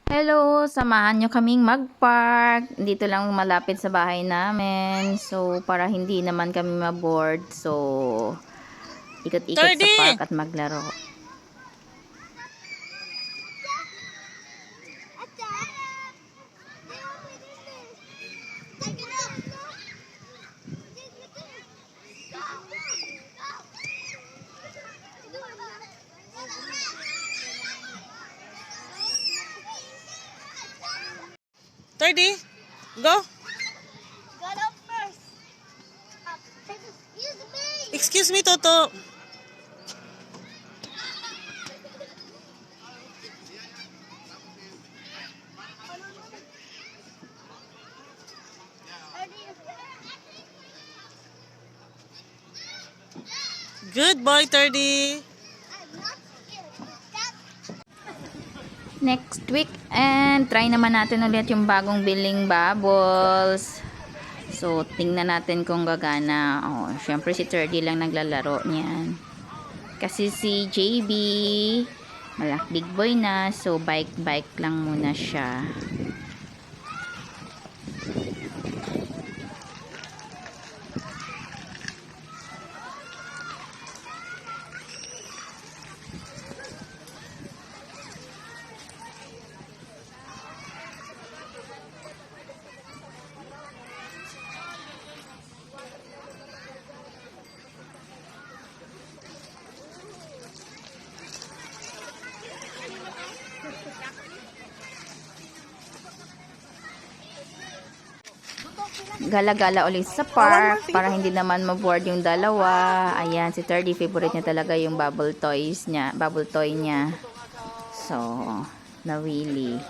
Hello, samahan nyo kaming mag-park. Dito lang malapit sa bahay namin. So, para hindi naman kami ma-board. So, ikot-ikot sa park at maglaro. Thirdy, go. Got up first. Excuse me, Toto. Good boy, Thirdy. Next week, and try naman natin ulit yung bagong billing bubbles. So, tingnan natin kung gagana. Oh, syempre si Thirdy lang naglalaro niyan. Kasi si JB, big boy na. So, bike lang muna siya. Gala-gala ulit sa park para hindi naman ma-board yung dalawa. Ayan, si Thirdy, favorite niya talaga yung bubble toy niya. So, nawili.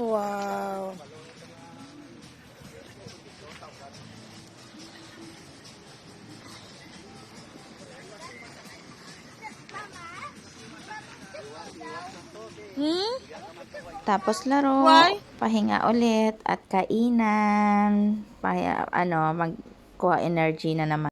Wow. Tapos laro, pahinga ulit at kainan. Magkuha energy na naman.